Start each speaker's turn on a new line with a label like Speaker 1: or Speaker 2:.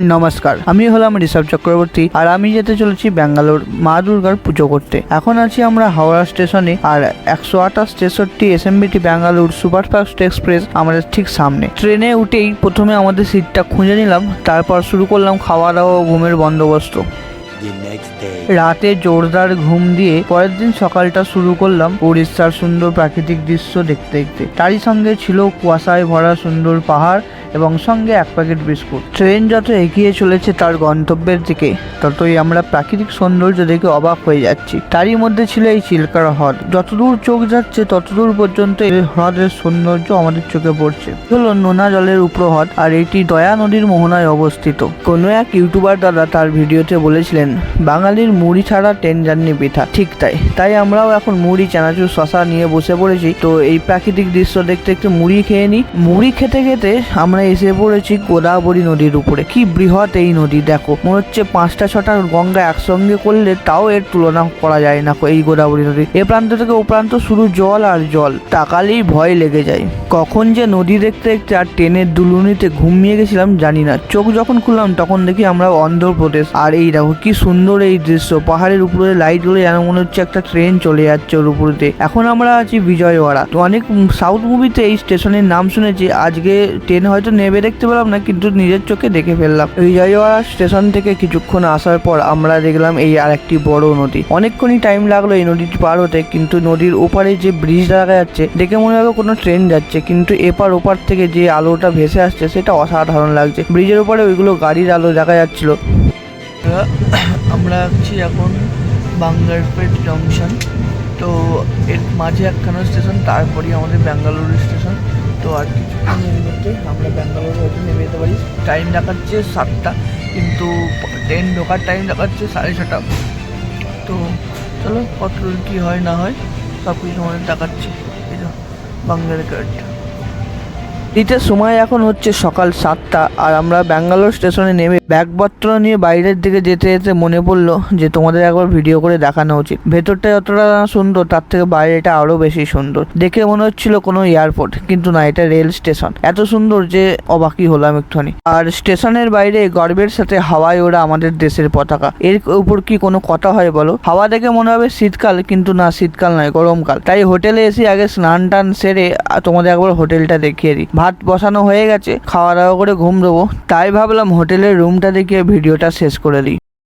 Speaker 1: নমস্কার, আমি হলাম ঋষভ চক্রবর্তী আর আমি যেতে চলেছি ব্যাঙ্গালোর মা দুর্গার পুজো করতে। এখন আছি আমরা হাওড়া স্টেশনে আর 128-63 এসএমবিটি ব্যাঙ্গালোর সুপারফাস্ট এক্সপ্রেস আমাদের ঠিক সামনে। ট্রেনে উঠেই প্রথমে আমাদের সিটটা খুঁজে নিলাম, তারপর শুরু করলাম খাওয়া দাওয়া ও ঘুমের বন্দোবস্ত। রাতে জোরদার ঘুম দিয়ে পরের দিন সকালটা শুরু করলাম উড়িষ্যার সুন্দর প্রাকৃতিক দৃশ্য দেখতে দেখতে। তারই সঙ্গে ছিল কুয়াশায় ভরা সুন্দর পাহাড় এবং সঙ্গে এক প্যাকেট বিস্কুট। ট্রেন যত এগিয়ে চলেছে তার গন্তব্যের দিকে ততই আমরা প্রাকৃতিক সৌন্দর্য দেখে অবাক হয়ে যাচ্ছি। তারই মধ্যে ছিল এই চিল্কা হ্রদ। যতদূর চোখ যাচ্ছে ততদূর পর্যন্ত এই হ্রদের সৌন্দর্য আমাদের চোখে পড়ছে। হলো নোনা জলের উপর হ্রদ আর এটি দয়া নদীর মোহনায় অবস্থিত। কোনো এক ইউটিউবার দাদা তার ভিডিওতে বলেছিলেন বাঙালির মুড়ি ছাড়া ট্রেন জার্নি বৃথা। ঠিক তাই আমরাও এখন মুড়ি চানাচুর শশা নিয়ে বসে পড়েছি। তো এই প্রাকৃতিক দৃশ্য দেখতে একটু মুড়ি খেয়ে নিই। মুড়ি খেতে খেতে আমরা এসে পড়েছি গোদাবরী নদীর উপরে। কি বৃহৎ এই নদী, দেখো মনে হচ্ছে 5টা-6টা গঙ্গা একসঙ্গে করলে তাও এর তুলনা করা যায় না এই গোদাবরী নদী। এ প্রান্ত থেকে ও প্রান্ত শুধু জল আর জল, তাকালেই ভয় লেগে যায়। কখন যে নদী দেখতে দেখতে আর ট্রেনের দুলুনিতে ঘুমিয়ে গেছিলাম জানি না। চোখ যখন খুললাম তখন দেখি আমরা অন্ধ্রপ্রদেশ। আর এই দেখো কি সুন্দর এই দৃশ্য, পাহাড়ের উপরে লাইট গুলো যেন মনে হচ্ছে একটা ট্রেন চলে যাচ্ছে ওর উপরে। এখন আমরা আছি বিজয়ওয়াড়া। তো অনেক সাউথ মুভিতে এই স্টেশনের নাম শুনেছি, আজকে ট্রেন হয়তো নেমে দেখতে পেলাম না কিন্তু নিজের চোখে দেখে ফেললাম। বিজয়ওয়াড়া স্টেশন থেকে কিছুক্ষণ আসার পর আমরা দেখলাম এই আর একটি বড় নদী। অনেকক্ষণই টাইম লাগলো এই নদীটি পার হতে, কিন্তু নদীর ওপারে যে ব্রিজ দেখা যাচ্ছে দেখে মনে হবে কোনো ট্রেন যাচ্ছে, কিন্তু এপার ওপার থেকে যে আলোটা ভেসে আসছে সেটা অসাধারণ লাগছে। ব্রিজের উপরে ওইগুলো গাড়ির আলো দেখা যাচ্ছিল। আমরা আছি এখন বাঙ্গারপেট জংশন। তো এর মাঝে একখানা স্টেশন, তারপরেই আমাদের ব্যাঙ্গালোর স্টেশন। তো আর কিছুক্ষণের মধ্যে আমরা ব্যাঙ্গালোর হয়তো নেমে যেতে পারি। টাইম দেখাচ্ছে 7টা, কিন্তু ট্রেন ঢোকার টাইম দেখাচ্ছে 6:30। তো চলো কত কী হয় না হয় সব কিছু আমাদের দেখাচ্ছে। এই তো বাঙ্গারপেট। দিতে সময় এখন হচ্ছে সকাল 7টা আর আমরা ব্যাঙ্গালোর স্টেশনে নেমে ব্যাগপত্র নিয়ে বাইরের দিকে যেতে যেতে মনে পড়লো যে তোমাদের একবার ভিডিও করে দেখানো উচিত। ভেতরটা যতটা সুন্দর তার থেকে বাইরেটা আরো বেশি সুন্দর। দেখে মনে হচ্ছিল কোনো এয়ারপোর্ট, কিন্তু না, এটা রেল স্টেশন। এত সুন্দর যে অবাকই হলাম একটুখানি। আর স্টেশনের বাইরে গর্বের সাথে হাওয়ায় ওরা আমাদের দেশের পতাকা। এর উপর কি কোনো কথা হয় বলো? হাওয়া দেখে মনে হবে শীতকাল, কিন্তু না, শীতকাল নয়, গরমকাল। তাই হোটেলে এসে আগে স্নান টান সেরে তোমাদের একবার হোটেলটা দেখিয়ে দিই। ভাত বসানো হয়ে গেছে, খাওয়া দাওয়া করে ঘুম দেবো। তাই ভাবলাম হোটেলের রুমটা দেখিয়ে ভিডিওটা শেষ করে দিই।